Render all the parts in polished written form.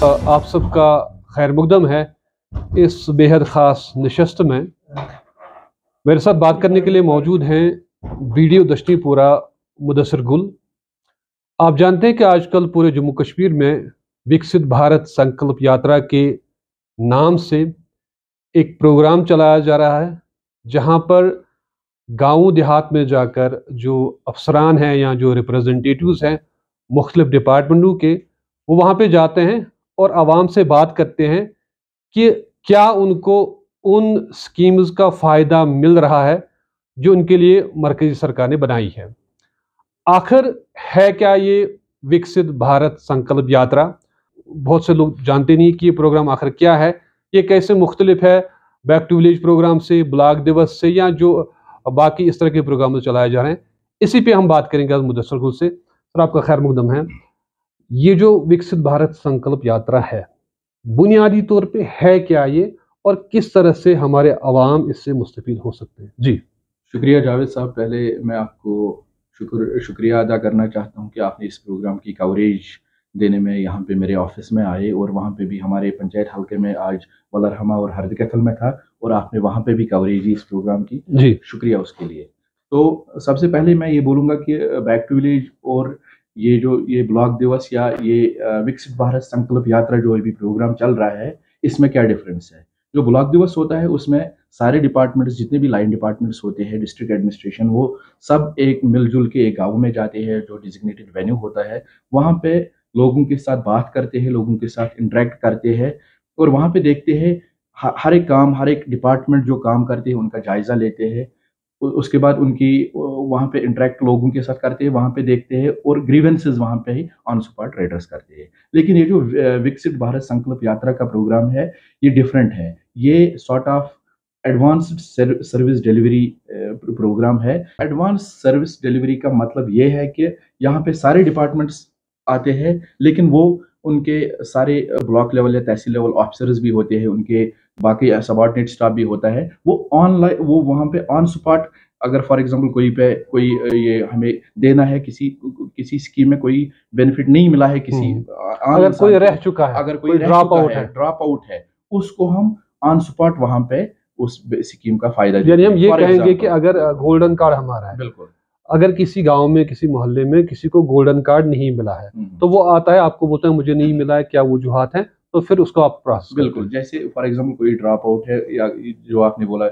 आप सबका खैर मुकदम है इस बेहद ख़ास नशस्त में। मेरे साथ बात करने के लिए मौजूद हैं वीडियो दशनीपुरा मुदस्सिर गुल। आप जानते हैं कि आजकल पूरे जम्मू कश्मीर में विकसित भारत संकल्प यात्रा के नाम से एक प्रोग्राम चलाया जा रहा है, जहां पर गाँव देहात में जाकर जो अफसरान हैं या जो रिप्रेजेंटेटिव्स हैं मुख्तलिफ डिपार्टमेंटों के, वो वहाँ पे जाते हैं और आवाम से बात करते हैं कि क्या उनको उन स्कीम्स का फ़ायदा मिल रहा है जो उनके लिए मरकज़ी सरकार ने बनाई है। आखिर है क्या ये विकसित भारत संकल्प यात्रा? बहुत से लोग जानते नहीं कि ये प्रोग्राम आखिर क्या है, ये कैसे मुख्तलिफ है बैक टू विलेज प्रोग्राम से, ब्लॉक दिवस से, या जो बाकी इस तरह के प्रोग्राम चलाए जा रहे हैं। इसी पे हम बात करेंगे आज मुदस्सिर गुल से। सर, आपका खैर मुकदम है। ये जो विकसित भारत संकल्प यात्रा है, बुनियादी तौर पे है क्या ये, और किस तरह से हमारे अवाम इससे मुस्तफीद हो सकते हैं? जी शुक्रिया जावेद साहब। पहले मैं आपको शुक्रिया अदा करना चाहता हूं कि आपने इस प्रोग्राम की कवरेज देने में यहाँ पे मेरे ऑफिस में आए, और वहाँ पे भी हमारे पंचायत हल्के में आज वलरहमा और हरदकैथल में था, और आपने वहाँ पे भी कवरेज दी इस प्रोग्राम की। जी, शुक्रिया उसके लिए। तो सबसे पहले मैं ये बोलूँगा कि बैक टू विलेज और ये ब्लॉक दिवस या ये विकसित भारत संकल्प यात्रा जो अभी प्रोग्राम चल रहा है, इसमें क्या डिफरेंस है। जो ब्लॉक दिवस होता है उसमें सारे डिपार्टमेंट्स, जितने भी लाइन डिपार्टमेंट्स होते हैं, डिस्ट्रिक्ट एडमिनिस्ट्रेशन, वो सब एक मिलजुल के एक गाँव में जाते हैं जो डिजिग्नेटेड वेन्यू होता है। वहाँ पे लोगों के साथ बात करते हैं, लोगों के साथ इंटरेक्ट करते हैं, और वहाँ पे देखते हैं हर एक काम, हर एक डिपार्टमेंट जो काम करते हैं उनका जायजा लेते हैं। उसके बाद उनकी वहाँ पे इंटरेक्ट लोगों के साथ करते हैं, वहाँ पे देखते हैं, और ग्रीवेंसेस वहाँ पे ही ऑन स्पॉट रेडर्स करते हैं। लेकिन ये जो विकसित भारत संकल्प यात्रा का प्रोग्राम है, ये डिफरेंट है। ये sort of advanced service delivery programme है। एडवांस सर्विस डिलीवरी का मतलब ये है कि यहाँ पे सारे डिपार्टमेंट्स आते हैं, लेकिन वो उनके सारे ब्लॉक लेवल या तहसील लेवल ऑफिसर्स भी होते हैं, उनके बाकी सबॉर्डिनेट स्टाफ भी होता है। वो ऑनलाइन, वो वहाँ पे ऑन स्पॉट, अगर फॉर एग्जांपल कोई ये हमें देना है, किसी किसी स्कीम में कोई बेनिफिट नहीं मिला है, किसी अगर कोई रह चुका है, अगर कोई ड्रॉप आउट है, उसको हम ऑन स्पॉट वहाँ पे उस स्कीम का फायदा देते यानी हैं। हम ये कहेंगे कि अगर गोल्डन कार्ड हमारा है, बिल्कुल, अगर किसी गांव में, किसी मोहल्ले में किसी को गोल्डन कार्ड नहीं मिला है, तो वो आता है, आपको बोलता है मुझे नहीं मिला है, क्या वजूहात है, तो फिर उसको आप प्रोसेस। बिल्कुल, जैसे फॉर एग्जांपल कोई ड्रॉप आउट है, या जो आपने बोला,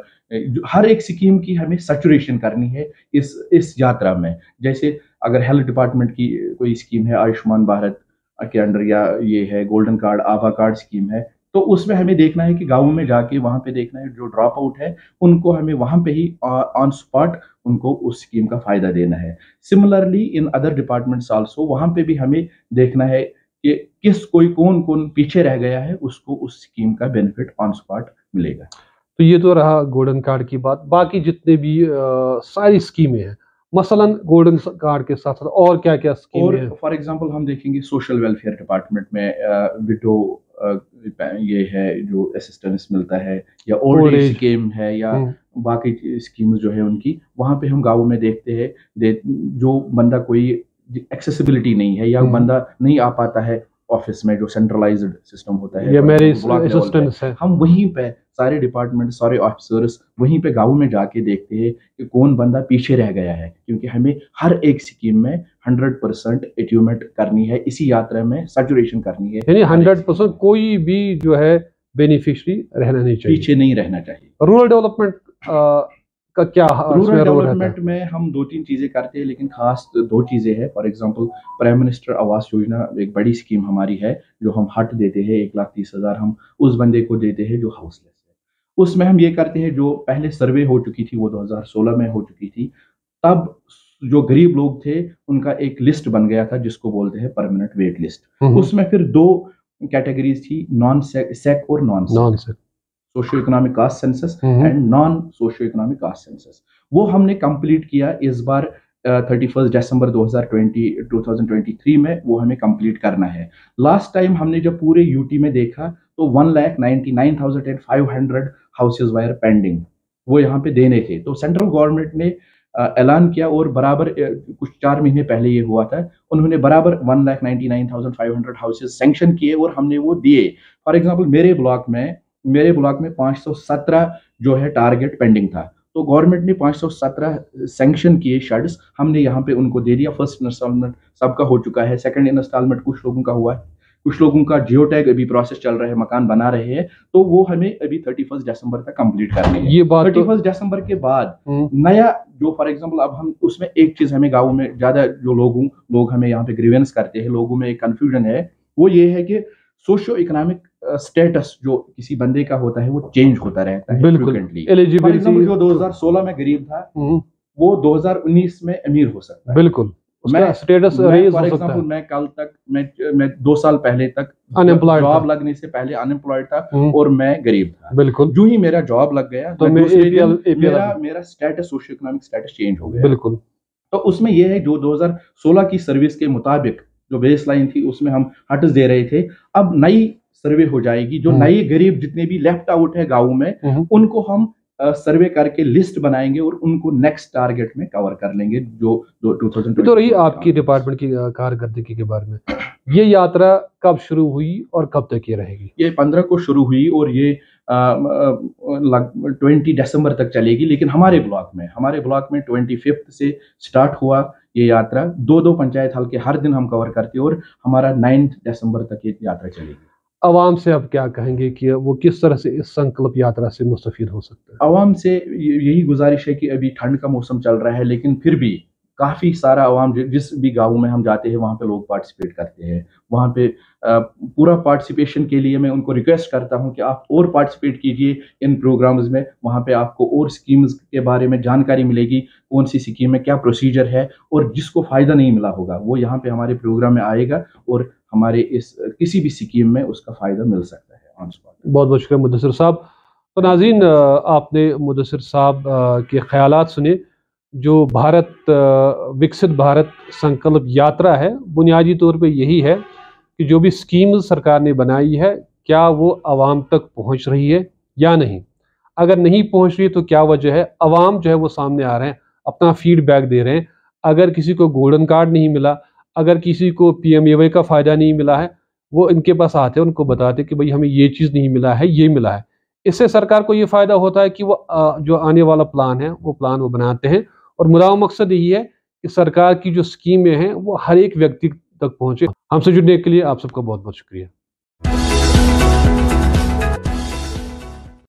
हर एक स्कीम की हमें सैचुरेशन करनी है इस यात्रा में। जैसे अगर हेल्थ डिपार्टमेंट की कोई स्कीम है, आयुष्मान भारत के अंडर, या ये है गोल्डन कार्ड, आभा कार्ड स्कीम है, तो उसमें हमें देखना है कि गाँव में जाके वहाँ पे देखना है जो ड्रॉप आउट है उनको हमें वहाँ पे ही ऑन स्पॉट उनको उस स्कीम का फायदा देना है। Similarly in other departments also, वहाँ पे भी हमें देखना है कि कौन कौन पीछे रह गया है, उसको उस स्कीम का बेनिफिट ऑन स्पॉट मिलेगा। तो ये तो रहा गोल्डन कार्ड की बात। बाकी जितने भी सारी स्कीमें हैं, मसलन गोल्डन कार्ड के साथ साथ और क्या क्या स्कीमें हैं? फॉर एग्जांपल हम देखेंगे सोशल वेलफेयर डिपार्टमेंट में विडो ये है जो असिस्टेंस मिलता है, या ओल्ड एज स्कीम है, या बाकी स्कीम्स जो है उनकी, वहाँ पे हम गाँव में देखते हैं जो बंदा कोई एक्सेसिबिलिटी नहीं है, या बंदा नहीं आ पाता है ऑफिस में, जो सेंट्रलाइज्ड सिस्टम होता है, ये मेरे असिस्टेंट्स है, हम वहीं पे सारे डिपार्टमेंट, सारे ऑफिसर्स वहीं पे गाँव में जाके देखते हैं कि कौन बंदा पीछे रह गया है, क्योंकि हमें हर एक स्कीम में 100% अचीवमेंट करनी है, इसी यात्रा में सैचुरेशन करनी है। यानी 100% कोई भी जो है बेनिफिशियरी रहना नहीं चाहिए, पीछे नहीं रहना चाहिए। रूरल डेवलपमेंट का क्या? रूरल डेवलपमेंट में हम 2-3 चीजें करते हैं, लेकिन खास 2 चीजें हैं। For example prime minister Awas Yojana एक बड़ी स्कीम हमारी है, जो हम हट देते हैं 1,30,000 हम उस बंदे को देते हैं जो हाउसलेस है। उसमें हम ये करते हैं, जो पहले सर्वे हो चुकी थी, वो 2016 में हो चुकी थी, तब जो गरीब लोग थे उनका एक लिस्ट बन गया था जिसको बोलते हैं परमानेंट वेट लिस्ट। उसमें फिर 2 कैटेगरीज थी, नॉन सेक और non SEC, socio economic caste census and non socio economic caste census. वो हमने कंप्लीट किया इस बार 31 दिसंबर 2023 में, वो हमें कंप्लीट करना है। लास्ट टाइम हमने जब पूरे यूटी में देखा तो 1,99,500 हाउसेज वायर पेंडिंग, वो यहाँ पे देने थे। तो सेंट्रल गवर्नमेंट ने ऐलान किया और बराबर कुछ 4 महीने पहले ये हुआ था, उन्होंने बराबर 1,99,500 हाउसेज सैंक्शन किए और हमने वो दिए। फॉर एग्जांपल मेरे ब्लॉक में 517 जो है टारगेट पेंडिंग था, तो गवर्नमेंट ने 517 सैंक्शन किए शेड्स, हमने यहाँ पे उनको दे दिया। फर्स्ट इंस्टॉलमेंट सबका हो चुका है, सेकंड इंस्टॉलमेंट कुछ लोगों का हुआ है, कुछ लोगों का जियो टैग अभी प्रोसेस चल रहा है, मकान बना रहे हैं, तो वो हमें अभी 31 दिसंबर तक कंप्लीट करने हैं। ये बात 31 दिसंबर के बाद नया जो फॉर एग्जांपल अब हम उसमें एक चीज हमें गाँव में ज्यादा जो लोग हमें यहाँ पे ग्रीवेंस करते हैं, लोगों में एक कंफ्यूजन है, वो ये है कि सोशियो इकोनॉमिक स्टेटस जो किसी बंदे का होता है वो चेंज होता रहता है फ्रीक्वेंटली। फॉर एग्जांपल जो 2016 में गरीब था वो 2019 में अमीर हो सकता है। बिल्कुल, उसका स्टेटस रेज हो सकता है। मैं कल तक मैं 2 साल पहले तक अनएम्प्लॉयड, जॉब लगने से पहले अनएम्प्लॉयड था और मैं गरीब था। बिल्कुल, जो ही मेरा जॉब लग गया तो मेरा status socio economic status change हो गया। बिल्कुल, तो उसमें यह है जो 2016 की सर्विस के मुताबिक जो बेस लाइन थी उसमें हम हट्स दे रहे थे, अब नई सर्वे हो जाएगी, जो नए गरीब जितने भी लेफ्ट आउट है गाँव में उनको हम सर्वे करके लिस्ट बनाएंगे और उनको नेक्स्ट टारगेट में कवर कर लेंगे। जो 2020 तो रही आपकी डिपार्टमेंट की कारकर्दगी के बारे में, ये यात्रा कब शुरू हुई और कब तक ये रहेगी? ये 15 को शुरू हुई और ये 20 दिसंबर तक चलेगी, लेकिन हमारे ब्लॉक में 25 से स्टार्ट हुआ ये यात्रा। 2 पंचायत हल्के हर दिन हम कवर करते हैं और हमारा 9 दिसंबर तक ये यात्रा चलेगी। आवाम से आप क्या कहेंगे कि वो किस तरह से इस संकल्प यात्रा से मुस्तफीद हो सकते हैं? आवाम से यही गुजारिश है कि अभी ठंड का मौसम चल रहा है, लेकिन फिर भी काफ़ी सारा आवाम जिस भी गाँव में हम जाते हैं वहाँ पे लोग पार्टिसिपेट करते हैं। वहाँ पे पूरा पार्टिसिपेशन के लिए मैं उनको रिक्वेस्ट करता हूँ कि आप और पार्टिसिपेट कीजिए इन प्रोग्राम्स में। वहाँ पे आपको और स्कीम्स के बारे में जानकारी मिलेगी, कौन सी स्कीम में क्या प्रोसीजर है, और जिसको फ़ायदा नहीं मिला होगा वो यहाँ पे हमारे प्रोग्राम में आएगा और हमारे इस किसी भी स्कीम में उसका फ़ायदा मिल सकता है ऑन स्पॉट। बहुत बहुत शुक्रिया मुदस्सिर साहब। तो नाज़रीन, आपने मुदस्सिर साहब के ख्यालात सुने। जो विकसित भारत संकल्प यात्रा है, बुनियादी तौर पे यही है कि जो भी स्कीम सरकार ने बनाई है क्या वो आवाम तक पहुंच रही है या नहीं। अगर नहीं पहुंच रही तो क्या वजह है। आवाम जो है वो सामने आ रहे हैं, अपना फीडबैक दे रहे हैं। अगर किसी को गोल्डन कार्ड नहीं मिला, अगर किसी को PMAY का फ़ायदा नहीं मिला है, वो इनके पास आते हैं, उनको बताते कि भाई हमें ये चीज़ नहीं मिला है, ये मिला है। इससे सरकार को ये फ़ायदा होता है कि वो जो आने वाला प्लान है वो बनाते हैं। और मुद्दा मकसद यही है कि सरकार की जो स्कीमें हैं वो हर एक व्यक्ति तक पहुँचे। हमसे जुड़ने के लिए आप सबका बहुत बहुत शुक्रिया।